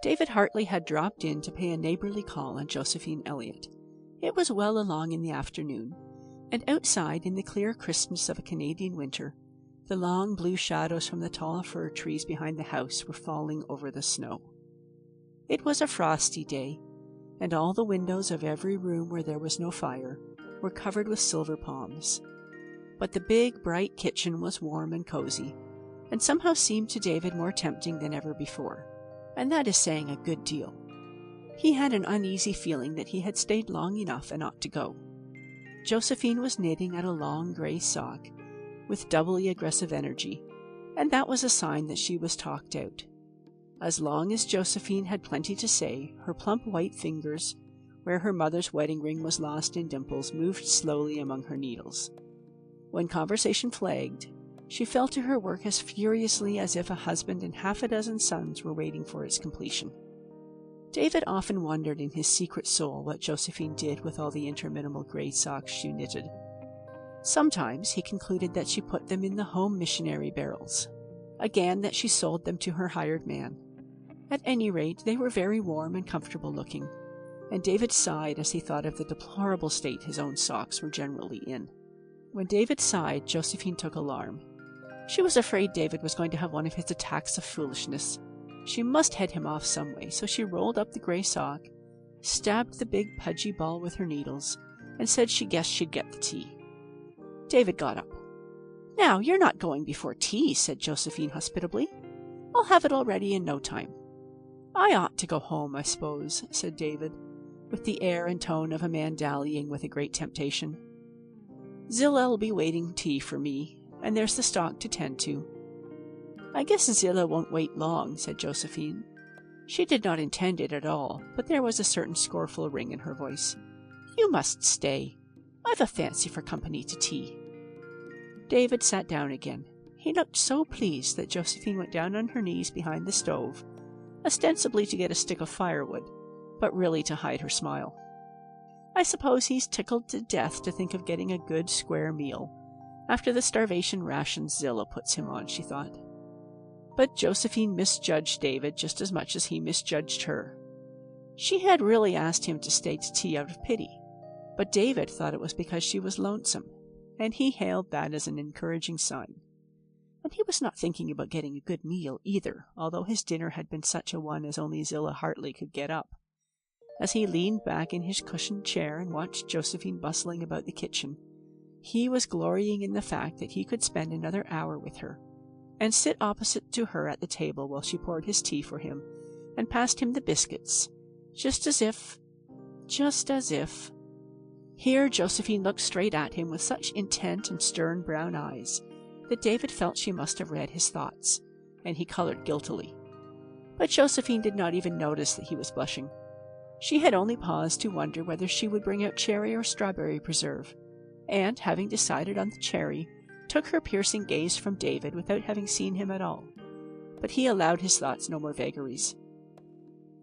David Hartley had dropped in to pay a neighborly call on Josephine Elliott. It was well along in the afternoon, and outside in the clear crispness of a Canadian winter, the long blue shadows from the tall fir trees behind the house were falling over the snow. It was a frosty day, and all the windows of every room where there was no fire were covered with silver palms. But the big, bright kitchen was warm and cozy, and somehow seemed to David more tempting than ever before, and that is saying a good deal. He had an uneasy feeling that he had stayed long enough and ought to go. Josephine was knitting at a long gray sock with doubly aggressive energy, and that was a sign that she was talked out. As long as Josephine had plenty to say, her plump white fingers, where her mother's wedding ring was lost in dimples, moved slowly among her needles. When conversation flagged, she fell to her work as furiously as if a husband and half a dozen sons were waiting for its completion. David often wondered in his secret soul what Josephine did with all the interminable gray socks she knitted. Sometimes he concluded that she put them in the home missionary barrels, again that she sold them to her hired man. At any rate, they were very warm and comfortable looking, and David sighed as he thought of the deplorable state his own socks were generally in. When David sighed, Josephine took alarm. She was afraid David was going to have one of his attacks of foolishness. She must head him off some way, so she rolled up the gray sock, stabbed the big pudgy ball with her needles, and said she guessed she'd get the tea. David got up. "Now, you're not going before tea," said Josephine hospitably. "I'll have it all ready in no time." "I ought to go home, I suppose," said David, with the air and tone of a man dallying with a great temptation. "Zilla'll be waiting tea for me, and there's the stock to tend to." "I guess Zillah won't wait long," said Josephine. She did not intend it at all, but there was a certain scornful ring in her voice. "You must stay. I've a fancy for company to tea." David sat down again. He looked so pleased that Josephine went down on her knees behind the stove, ostensibly to get a stick of firewood, but really to hide her smile. "I suppose he's tickled to death to think of getting a good square meal, after the starvation rations Zillah puts him on," she thought. But Josephine misjudged David just as much as he misjudged her. She had really asked him to stay to tea out of pity, but David thought it was because she was lonesome, and he hailed that as an encouraging sign. And he was not thinking about getting a good meal either, although his dinner had been such a one as only Zillah Hartley could get up. As he leaned back in his cushioned chair and watched Josephine bustling about the kitchen, he was glorying in the fact that he could spend another hour with her, and sit opposite to her at the table while she poured his tea for him and passed him the biscuits, just as if... Here Josephine looked straight at him with such intent and stern brown eyes that David felt she must have read his thoughts, and he colored guiltily. But Josephine did not even notice that he was blushing. She had only paused to wonder whether she would bring out cherry or strawberry preserve, and, having decided on the cherry, took her piercing gaze from David without having seen him at all. But he allowed his thoughts no more vagaries.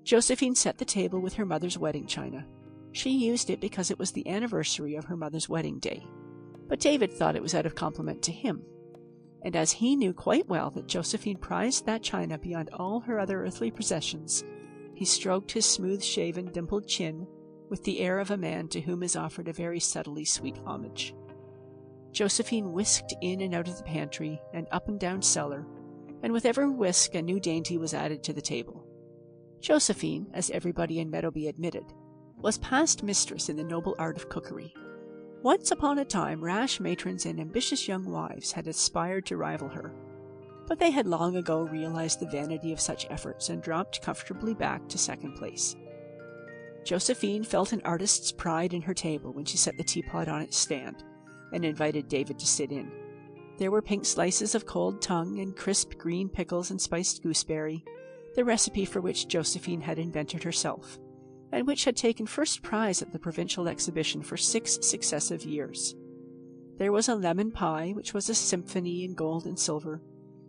Josephine set the table with her mother's wedding china. She used it because it was the anniversary of her mother's wedding day, but David thought it was out of compliment to him. And as he knew quite well that Josephine prized that china beyond all her other earthly possessions, he stroked his smooth-shaven, dimpled chin with the air of a man to whom is offered a very subtly sweet homage. Josephine whisked in and out of the pantry and up and down cellar, and with every whisk a new dainty was added to the table. Josephine, as everybody in Meadowby admitted, was past mistress in the noble art of cookery. Once upon a time rash matrons and ambitious young wives had aspired to rival her, but they had long ago realized the vanity of such efforts and dropped comfortably back to second place. Josephine felt an artist's pride in her table when she set the teapot on its stand and invited David to sit in. There were pink slices of cold tongue and crisp green pickles and spiced gooseberry, the recipe for which Josephine had invented herself, and which had taken first prize at the provincial exhibition for 6 successive years. There was a lemon pie, which was a symphony in gold and silver,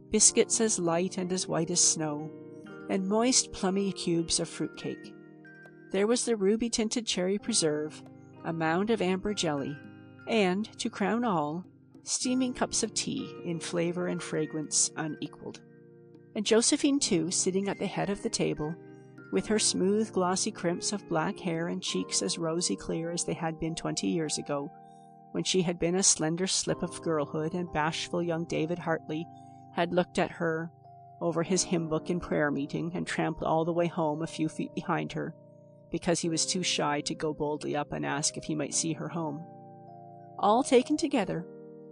biscuits as light and as white as snow, and moist, plummy cubes of fruit cake. There was the ruby-tinted cherry preserve, a mound of amber jelly, and, to crown all, steaming cups of tea in flavor and fragrance unequaled. And Josephine, too, sitting at the head of the table, With her smooth, glossy crimps of black hair and cheeks as rosy clear as they had been 20 years ago, when she had been a slender slip of girlhood and bashful young David Hartley had looked at her over his hymn book in prayer meeting and tramped all the way home a few feet behind her, because he was too shy to go boldly up and ask if he might see her home. All taken together,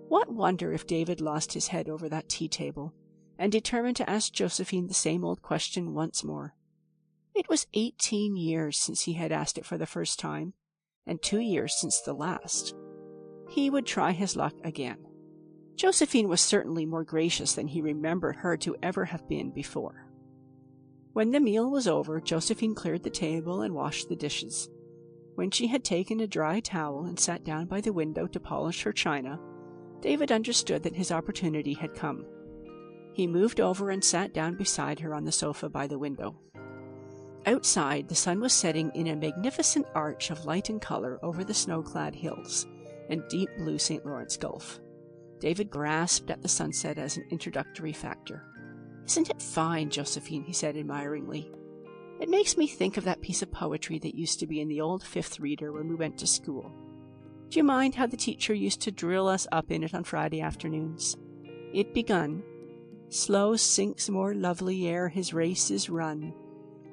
what wonder if David lost his head over that tea-table, and determined to ask Josephine the same old question once more. It was 18 years since he had asked it for the first time, and 2 years since the last. He would try his luck again. Josephine was certainly more gracious than he remembered her to ever have been before. When the meal was over, Josephine cleared the table and washed the dishes. When she had taken a dry towel and sat down by the window to polish her china, David understood that his opportunity had come. He moved over and sat down beside her on the sofa by the window. Outside, the sun was setting in a magnificent arch of light and color over the snow-clad hills and deep blue St. Lawrence Gulf. David grasped at the sunset as an introductory factor. "Isn't it fine, Josephine?" he said admiringly. "It makes me think of that piece of poetry that used to be in the old Fifth Reader when we went to school. Do you mind how the teacher used to drill us up in it on Friday afternoons? It begun, 'Slow sinks more lovely ere his race is run,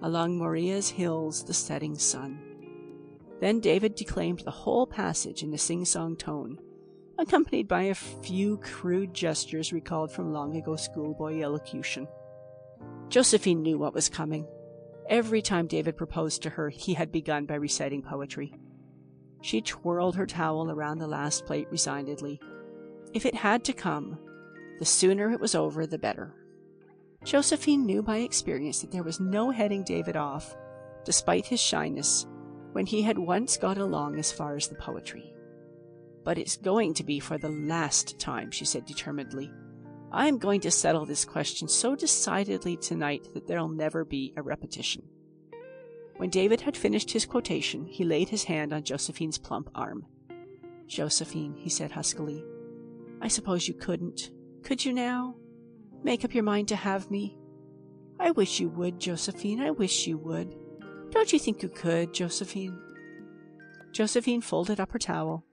along Moriah's hills the setting sun.' Then David declaimed the whole passage in a sing-song tone, accompanied by a few crude gestures recalled from long-ago schoolboy elocution. Josephine knew what was coming. Every time David proposed to her, he had begun by reciting poetry. She twirled her towel around the last plate resignedly. If it had to come, the sooner it was over, the better. Josephine knew by experience that there was no heading David off, despite his shyness, when he had once got along as far as the poetry. "But it's going to be for the last time," she said determinedly. "I'm going to settle this question so decidedly tonight that there'll never be a repetition." When David had finished his quotation, he laid his hand on Josephine's plump arm. "Josephine," he said huskily, "I suppose you couldn't, could you now, make up your mind to have me? I wish you would, Josephine, I wish you would. Don't you think you could, Josephine?" Josephine folded up her towel,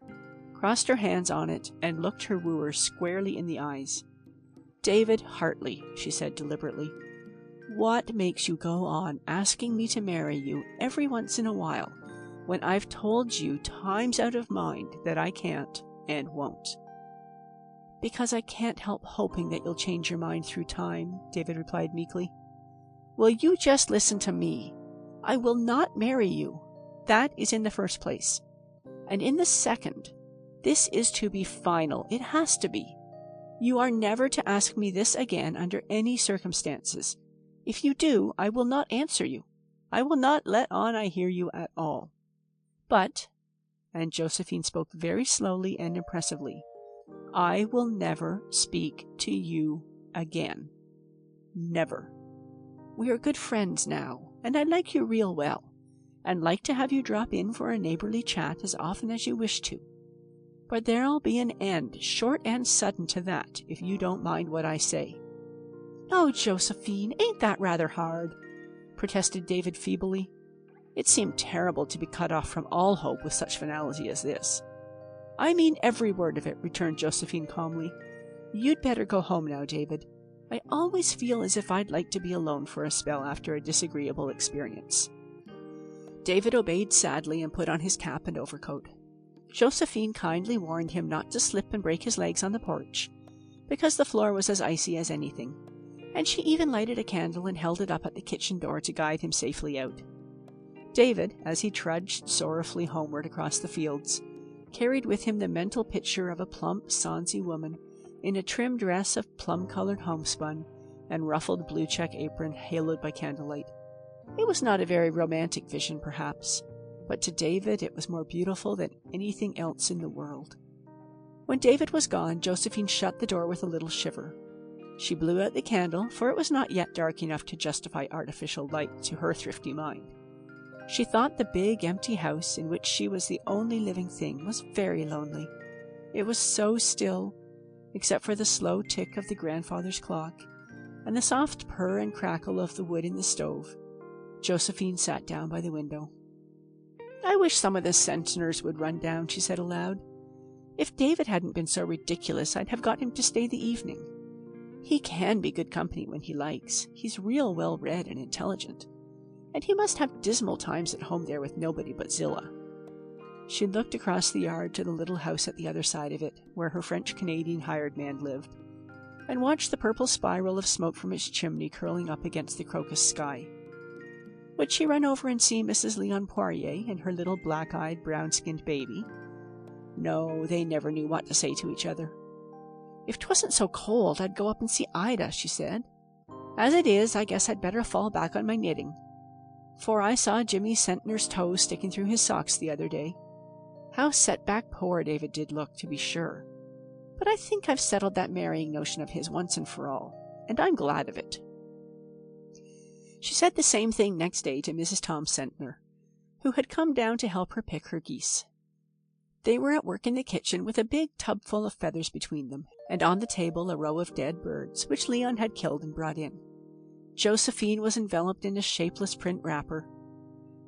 crossed her hands on it, and looked her wooer squarely in the eyes. "David Hartley," she said deliberately, "what makes you go on asking me to marry you every once in a while, when I've told you times out of mind that I can't and won't?" "Because I can't help hoping that you'll change your mind through time," David replied meekly. "Will you just listen to me? I will not marry you. That is in the first place. And in the second, this is to be final. It has to be. You are never to ask me this again under any circumstances. If you do, I will not answer you. I will not let on I hear you at all. But," and Josephine spoke very slowly and impressively, "I will never speak to you again. Never. We are good friends now, and I like you real well, and like to have you drop in for a neighborly chat as often as you wish to. But there'll be an end, short and sudden, to that, if you don't mind what I say." "Oh, Josephine, ain't that rather hard?" protested David feebly. It seemed terrible to be cut off from all hope with such finality as this. "I mean every word of it," returned Josephine calmly. "You'd better go home now, David. I always feel as if I'd like to be alone for a spell after a disagreeable experience." David obeyed sadly and put on his cap and overcoat. Josephine kindly warned him not to slip and break his legs on the porch, because the floor was as icy as anything, and she even lighted a candle and held it up at the kitchen door to guide him safely out. David, as he trudged sorrowfully homeward across the fields, carried with him the mental picture of a plump, sonsy woman in a trim dress of plum-colored homespun and ruffled blue-check apron haloed by candlelight. It was not a very romantic vision, perhaps, but to David it was more beautiful than anything else in the world. When David was gone, Josephine shut the door with a little shiver. She blew out the candle, for it was not yet dark enough to justify artificial light to her thrifty mind. She thought the big, empty house, in which she was the only living thing, was very lonely. It was so still, except for the slow tick of the grandfather's clock, and the soft purr and crackle of the wood in the stove. Josephine sat down by the window. "I wish some of the Centners would run down," she said aloud. "If David hadn't been so ridiculous, I'd have got him to stay the evening. He can be good company when he likes. He's real well read and intelligent. And he must have dismal times at home there with nobody but Zillah." She looked across the yard to the little house at the other side of it, where her French-Canadian hired man lived, and watched the purple spiral of smoke from its chimney curling up against the crocus sky. Would she run over and see Mrs. Leon Poirier and her little black-eyed, brown-skinned baby? No, they never knew what to say to each other. "If 'twasn't so cold, I'd go up and see Ida," she said. "As it is, I guess I'd better fall back on my knitting. For I saw Jimmy Centner's toes sticking through his socks the other day. How set back poor David did look, to be sure. But I think I've settled that marrying notion of his once and for all, and I'm glad of it." She said the same thing next day to Mrs. Tom Centner, who had come down to help her pick her geese. They were at work in the kitchen with a big tub full of feathers between them, and on the table a row of dead birds, which Leon had killed and brought in. Josephine was enveloped in a shapeless print wrapper,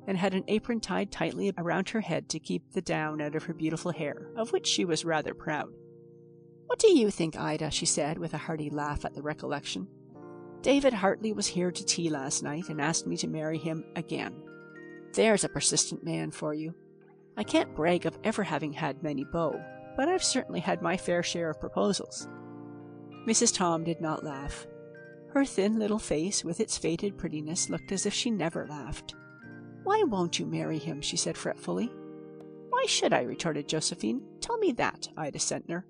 and had an apron tied tightly around her head to keep the down out of her beautiful hair, of which she was rather proud. "What do you think, Ida?" she said, with a hearty laugh at the recollection. "David Hartley was here to tea last night and asked me to marry him again. There's a persistent man for you. I can't brag of ever having had many beaux, but I've certainly had my fair share of proposals." Mrs. Tom did not laugh. Her thin little face, with its faded prettiness, looked as if she never laughed. "Why won't you marry him?" she said fretfully. "Why should I?" retorted Josephine. "Tell me that, Ida Centner."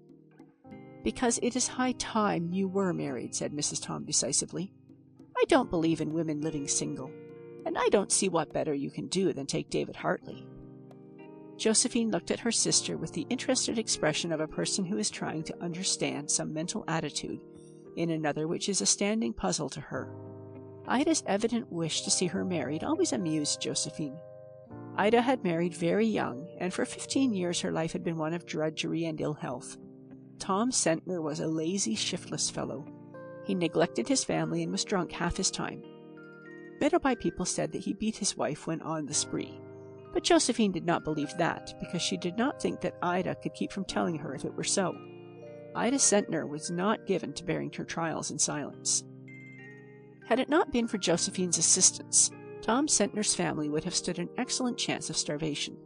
"Because it is high time you were married," said Mrs. Tom decisively. "I don't believe in women living single, and I don't see what better you can do than take David Hartley." Josephine looked at her sister with the interested expression of a person who is trying to understand some mental attitude in another which is a standing puzzle to her. Ida's evident wish to see her married always amused Josephine. Ida had married very young, and for 15 years her life had been one of drudgery and ill health. Tom Centner was a lazy, shiftless fellow. He neglected his family and was drunk half his time. Meadowby people said that he beat his wife when on the spree, but Josephine did not believe that, because she did not think that Ida could keep from telling her if it were so. Ida Centner was not given to bearing her trials in silence. Had it not been for Josephine's assistance, Tom Centner's family would have stood an excellent chance of starvation.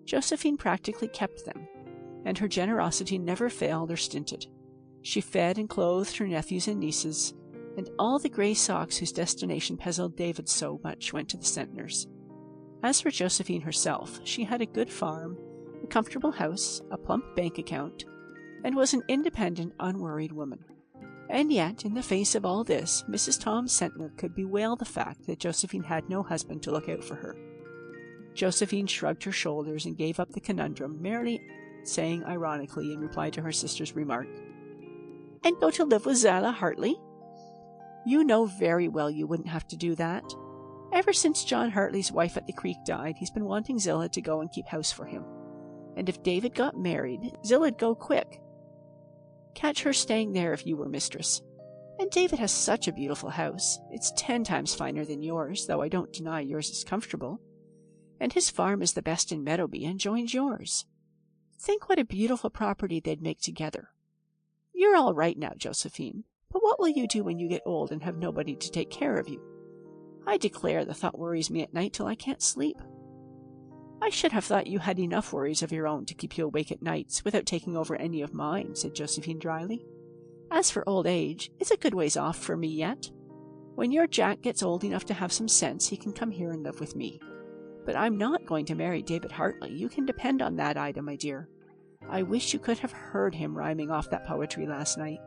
Josephine practically kept them, and her generosity never failed or stinted. She fed and clothed her nephews and nieces, and all the grey socks whose destination puzzled David so much went to the Centners. As for Josephine herself, she had a good farm, a comfortable house, a plump bank account, and was an independent, unworried woman. And yet, in the face of all this, Mrs. Tom Centner could bewail the fact that Josephine had no husband to look out for her. Josephine shrugged her shoulders and gave up the conundrum, merely saying ironically in reply to her sister's remark, "And go to live with Zillah Hartley? You know very well you wouldn't have to do that. Ever since John Hartley's wife at the creek died, he's been wanting Zillah to go and keep house for him. And if David got married, Zillah'd go quick. Catch her staying there if you were mistress. And David has such a beautiful house. It's 10 times finer than yours, though I don't deny yours is comfortable. And his farm is the best in Meadowby and joins yours. Think what a beautiful property they'd make together. You're all right now, Josephine, but what will you do when you get old and have nobody to take care of you? I declare the thought worries me at night till I can't sleep." "I should have thought you had enough worries of your own to keep you awake at nights without taking over any of mine," said Josephine dryly. "As for old age, it's a good ways off for me yet. When your Jack gets old enough to have some sense, he can come here and live with me. But I'm not going to marry David Hartley. You can depend on that, Ida, my dear. I wish you could have heard him rhyming off that poetry last night.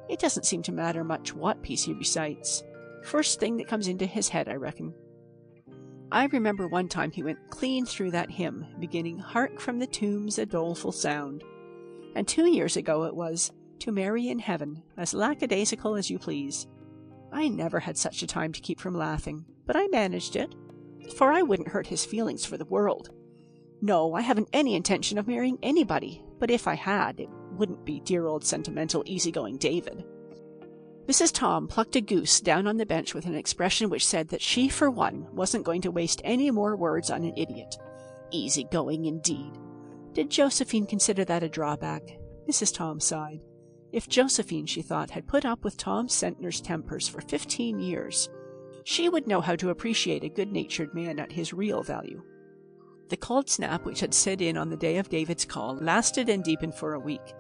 It doesn't seem to matter much what piece he recites. First thing that comes into his head, I reckon. I remember one time he went clean through that hymn, beginning, 'Hark from the tombs a doleful sound.' And 2 years ago it was, 'To marry in heaven, as lackadaisical as you please.' I never had such a time to keep from laughing, but I managed it, for I wouldn't hurt his feelings for the world. No, I haven't any intention of marrying anybody, but if I had, it wouldn't be dear old sentimental, easygoing David." Mrs. Tom plucked a goose down on the bench with an expression which said that she, for one, wasn't going to waste any more words on an idiot. Easy going, indeed. Did Josephine consider that a drawback? Mrs. Tom sighed. If Josephine, she thought, had put up with Tom Sentner's tempers for 15 years, she would know how to appreciate a good-natured man at his real value. The cold snap which had set in on the day of David's call lasted and deepened for a week.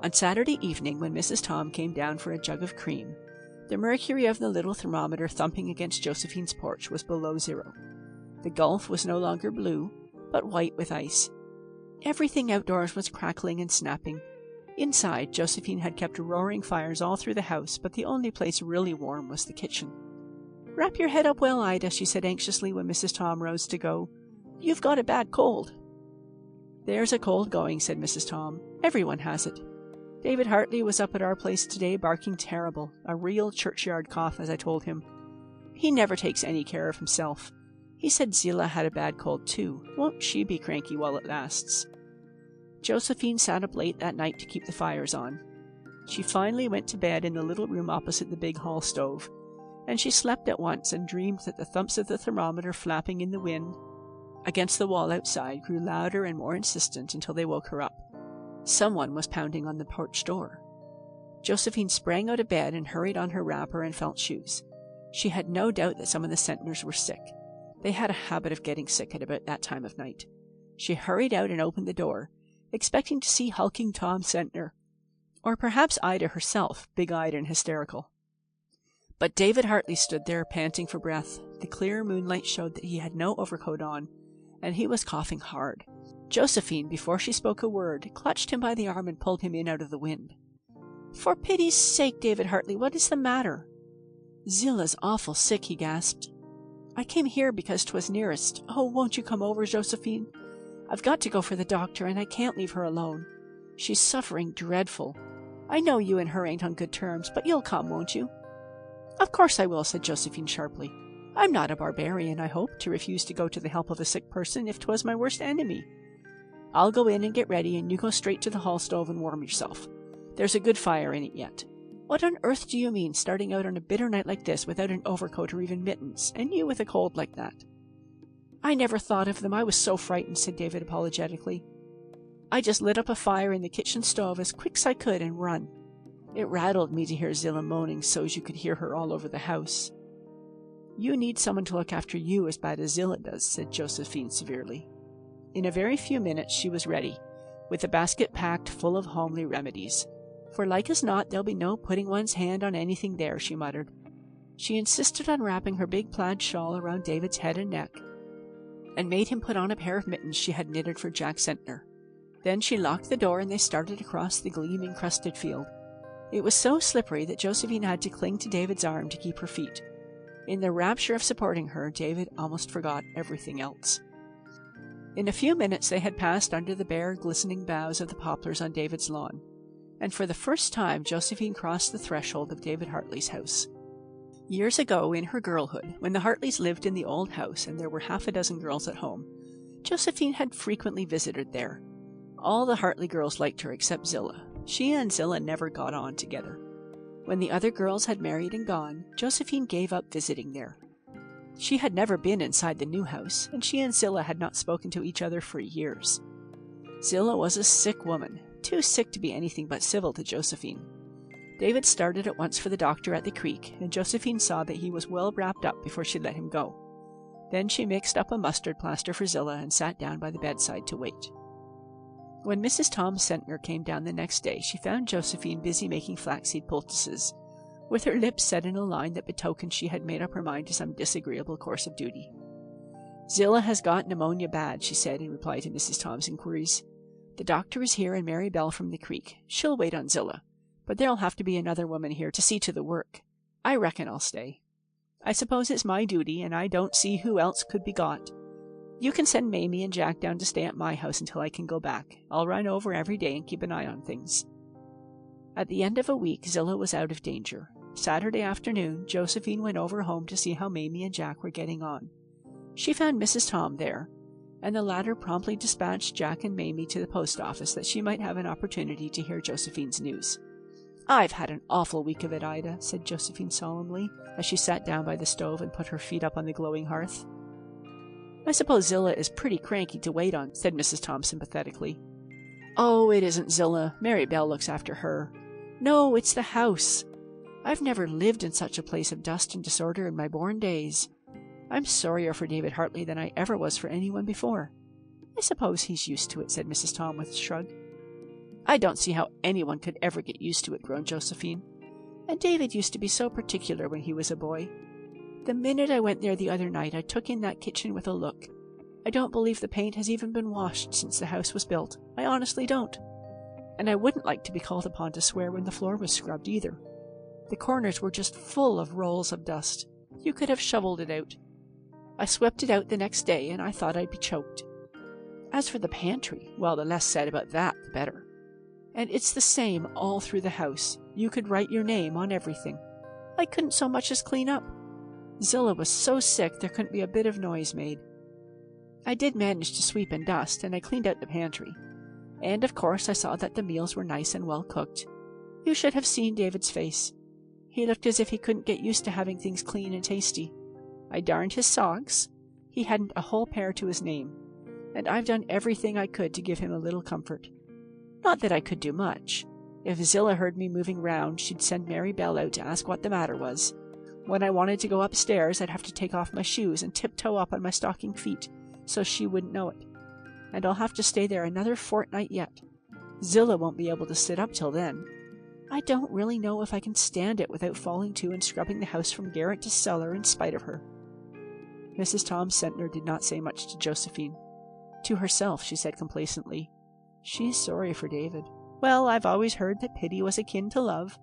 On Saturday evening, when Mrs. Tom came down for a jug of cream, the mercury of the little thermometer thumping against Josephine's porch was below 0. The Gulf was no longer blue, but white with ice. Everything outdoors was crackling and snapping. Inside, Josephine had kept roaring fires all through the house, but the only place really warm was the kitchen. "Wrap your head up well, Ida," she said anxiously when Mrs. Tom rose to go. "You've got a bad cold." "There's a cold going," said Mrs. Tom. "Everyone has it. David Hartley was up at our place today barking terrible, a real churchyard cough, as I told him. He never takes any care of himself. He said Zillah had a bad cold too. Won't she be cranky while it lasts?" Josephine sat up late that night to keep the fires on. She finally went to bed in the little room opposite the big hall stove, and she slept at once and dreamed that the thumps of the thermometer flapping in the wind against the wall outside grew louder and more insistent until they woke her up. Someone was pounding on the porch door. Josephine sprang out of bed and hurried on her wrapper and felt shoes. She had no doubt that some of the Sentners were sick. They had a habit of getting sick at about that time of night. She hurried out and opened the door, expecting to see hulking Tom Sentner, or perhaps Ida herself, big-eyed and hysterical. But David Hartley stood there, panting for breath. The clear moonlight showed that he had no overcoat on, and he was coughing hard. Josephine, before she spoke a word, clutched him by the arm and pulled him in out of the wind. "For pity's sake, David Hartley, what is the matter?" "Zillah's awful sick," he gasped. "I came here because 'twas nearest. Oh, won't you come over, Josephine? I've got to go for the doctor, and I can't leave her alone. She's suffering dreadful. I know you and her ain't on good terms, but you'll come, won't you?" "Of course I will," said Josephine sharply. "I'm not a barbarian, I hope, to refuse to go to the help of a sick person if 'twas my worst enemy. I'll go in and get ready, and you go straight to the hall stove and warm yourself. There's a good fire in it yet. What on earth do you mean, starting out on a bitter night like this without an overcoat or even mittens, and you with a cold like that?" "I never thought of them. I was so frightened," said David apologetically. "I just lit up a fire in the kitchen stove as quick's I could and run. It rattled me to hear Zillah moaning so's you could hear her all over the house." "You need someone to look after you as bad as Zillah does," said Josephine severely. In a very few minutes she was ready, with a basket packed full of homely remedies. "For like as not there'll be no putting one's hand on anything there," she muttered. She insisted on wrapping her big plaid shawl around David's head and neck, and made him put on a pair of mittens she had knitted for Jack Sentner. Then she locked the door and they started across the gleaming crusted field. It was so slippery that Josephine had to cling to David's arm to keep her feet. In the rapture of supporting her, David almost forgot everything else. In a few minutes they had passed under the bare, glistening boughs of the poplars on David's lawn, and for the first time Josephine crossed the threshold of David Hartley's house. Years ago, in her girlhood, when the Hartleys lived in the old house and there were half a dozen girls at home, Josephine had frequently visited there. All the Hartley girls liked her except Zillah. She and Zillah never got on together. When the other girls had married and gone, Josephine gave up visiting there. She had never been inside the new house, and she and Zillah had not spoken to each other for years. Zillah was a sick woman, too sick to be anything but civil to Josephine. David started at once for the doctor at the creek, and Josephine saw that he was well wrapped up before she let him go. Then she mixed up a mustard plaster for Zillah and sat down by the bedside to wait. When Mrs. Tom Sentner came down the next day, she found Josephine busy making flaxseed poultices, with her lips set in a line that betokened she had made up her mind to some disagreeable course of duty. "Zillah has got pneumonia bad," she said in reply to Mrs. Tom's inquiries. "The doctor is here and Mary Bell from the creek. She'll wait on Zillah, but there'll have to be another woman here to see to the work. I reckon I'll stay. I suppose it's my duty, and I don't see who else could be got. You can send Mamie and Jack down to stay at my house until I can go back. I'll run over every day and keep an eye on things." At the end of a week, Zillah was out of danger. Saturday afternoon, Josephine went over home to see how Mamie and Jack were getting on. She found Mrs. Tom there, and the latter promptly dispatched Jack and Mamie to the post office that she might have an opportunity to hear Josephine's news. "I've had an awful week of it, Ida," said Josephine solemnly, as she sat down by the stove and put her feet up on the glowing hearth. "I suppose Zillah is pretty cranky to wait on," said Mrs. Tom sympathetically. "Oh, it isn't Zillah. Mary Bell looks after her. No, it's the house. I've never lived in such a place of dust and disorder in my born days. I'm sorrier for David Hartley than I ever was for anyone before." "I suppose he's used to it," said Mrs. Tom with a shrug. "I don't see how anyone could ever get used to it," groaned Josephine. "And David used to be so particular when he was a boy. The minute I went there the other night, I took in that kitchen with a look. I don't believe the paint has even been washed since the house was built. I honestly don't. And I wouldn't like to be called upon to swear when the floor was scrubbed either. The corners were just full of rolls of dust. You could have shoveled it out. I swept it out the next day, and I thought I'd be choked. As for the pantry, well, the less said about that, the better. And it's the same all through the house. You could write your name on everything. I couldn't so much as clean up. Zillah was so sick there couldn't be a bit of noise made. I did manage to sweep and dust, and I cleaned out the pantry. And, of course, I saw that the meals were nice and well cooked. You should have seen David's face. He looked as if he couldn't get used to having things clean and tasty. I darned his socks. He hadn't a whole pair to his name. And I've done everything I could to give him a little comfort. Not that I could do much. If Zillah heard me moving round, she'd send Mary Bell out to ask what the matter was. When I wanted to go upstairs, I'd have to take off my shoes and tiptoe up on my stocking feet, so she wouldn't know it. And I'll have to stay there another fortnight yet. Zillah won't be able to sit up till then. I don't really know if I can stand it without falling to and scrubbing the house from garret to cellar in spite of her." Mrs. Tom Sentner did not say much to Josephine. To herself, she said complacently, "She's sorry for David. Well, I've always heard that pity was akin to love.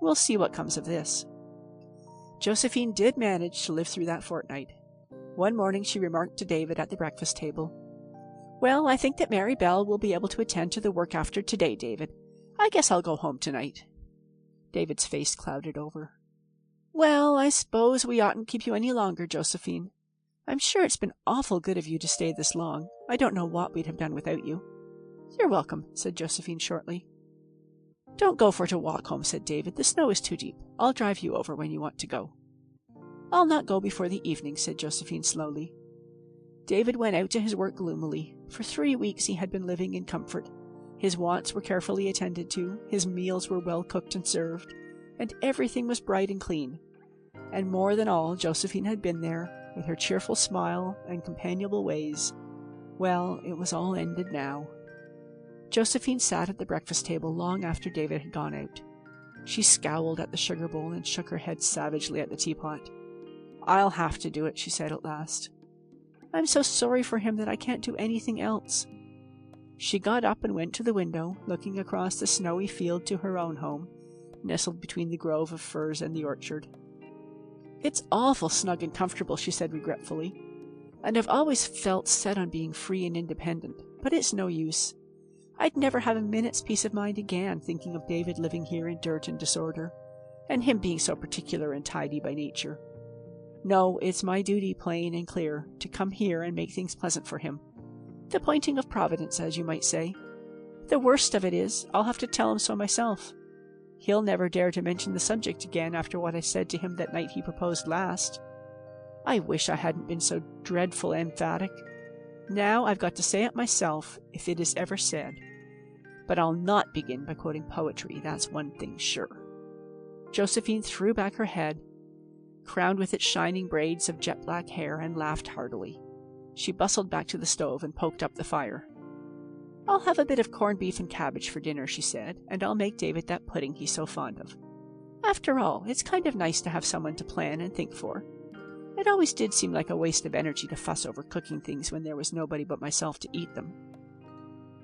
We'll see what comes of this." Josephine did manage to live through that fortnight. One morning she remarked to David at the breakfast table, "Well, I think that Mary Bell will be able to attend to the work after today, David. I guess I'll go home tonight." David's face clouded over. "Well, I suppose we oughtn't keep you any longer, Josephine. I'm sure it's been awful good of you to stay this long. I don't know what we'd have done without you." "You're welcome," said Josephine shortly. "Don't go for to walk home," said David. "The snow is too deep. I'll drive you over when you want to go." "I'll not go before the evening," said Josephine slowly. David went out to his work gloomily. For 3 weeks he had been living in comfort. His wants were carefully attended to, his meals were well cooked and served, and everything was bright and clean. And more than all, Josephine had been there, with her cheerful smile and companionable ways. Well, it was all ended now. Josephine sat at the breakfast table long after David had gone out. She scowled at the sugar bowl and shook her head savagely at the teapot. "I'll have to do it," she said at last. "I'm so sorry for him that I can't do anything else." She got up and went to the window, looking across the snowy field to her own home, nestled between the grove of firs and the orchard. "It's awful snug and comfortable," she said regretfully, "and I've always felt set on being free and independent, but it's no use. I'd never have a minute's peace of mind again thinking of David living here in dirt and disorder, and him being so particular and tidy by nature. No, it's my duty, plain and clear, to come here and make things pleasant for him. The pointing of Providence, as you might say. The worst of it is, I'll have to tell him so myself. He'll never dare to mention the subject again after what I said to him that night he proposed last. I wish I hadn't been so dreadful emphatic. Now I've got to say it myself, if it is ever said. But I'll not begin by quoting poetry, that's one thing sure." Josephine threw back her head, crowned with its shining braids of jet-black hair, and laughed heartily. She bustled back to the stove and poked up the fire. "I'll have a bit of corned beef and cabbage for dinner," she said, "and I'll make David that pudding he's so fond of. After all, it's kind of nice to have someone to plan and think for. It always did seem like a waste of energy to fuss over cooking things when there was nobody but myself to eat them."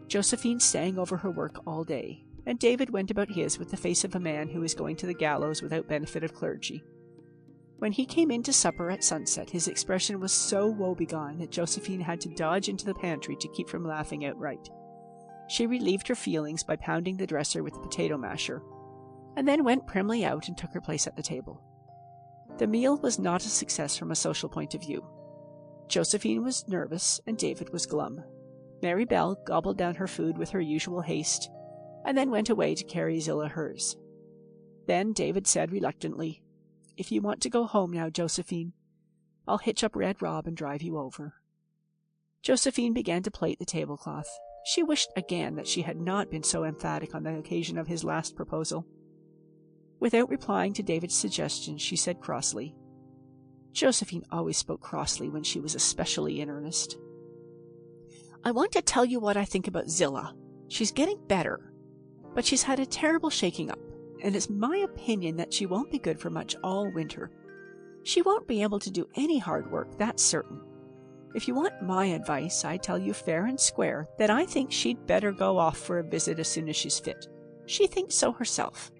Josephine sang over her work all day, and David went about his with the face of a man who is going to the gallows without benefit of clergy. When he came in to supper at sunset, his expression was so woebegone that Josephine had to dodge into the pantry to keep from laughing outright. She relieved her feelings by pounding the dresser with the potato masher, and then went primly out and took her place at the table. The meal was not a success from a social point of view. Josephine was nervous, and David was glum. Mary Bell gobbled down her food with her usual haste, and then went away to carry Zillah hers. Then David said reluctantly, "If you want to go home now, Josephine, I'll hitch up Red Rob and drive you over." Josephine began to plait the tablecloth. She wished again that she had not been so emphatic on the occasion of his last proposal. Without replying to David's suggestion, she said crossly— Josephine always spoke crossly when she was especially in earnest— "I want to tell you what I think about Zillah. She's getting better, but she's had a terrible shaking up, and it's my opinion that she won't be good for much all winter. She won't be able to do any hard work, that's certain. If you want my advice, I tell you fair and square that I think she'd better go off for a visit as soon as she's fit. She thinks so herself.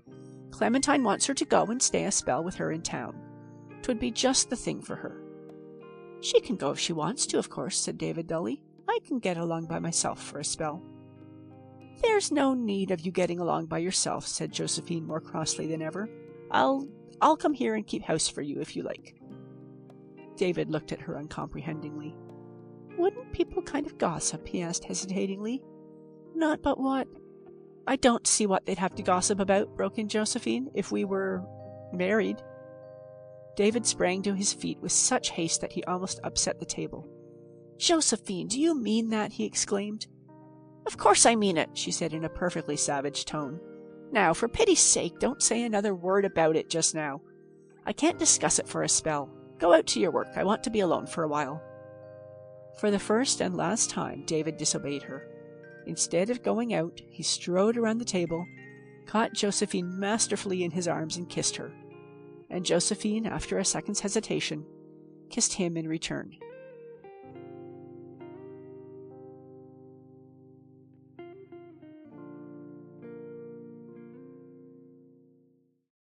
Clementine wants her to go and stay a spell with her in town. 'Twould be just the thing for her." "She can go if she wants to, of course," said David dully. "I can get along by myself for a spell." "There's no need of you getting along by yourself," said Josephine more crossly than ever. I'll come here and keep house for you if you like." David looked at her uncomprehendingly. "Wouldn't people kind of gossip?" he asked hesitatingly. "Not but what—" "I don't see what they'd have to gossip about," broke in Josephine, "if we were married." David sprang to his feet with such haste that he almost upset the table. "Josephine, do you mean that?" he exclaimed. "Of course I mean it," she said in a perfectly savage tone. "Now, for pity's sake, don't say another word about it just now. I can't discuss it for a spell. Go out to your work. I want to be alone for a while." For the first and last time, David disobeyed her. Instead of going out, he strode around the table, caught Josephine masterfully in his arms and kissed her. And Josephine, after a second's hesitation, kissed him in return.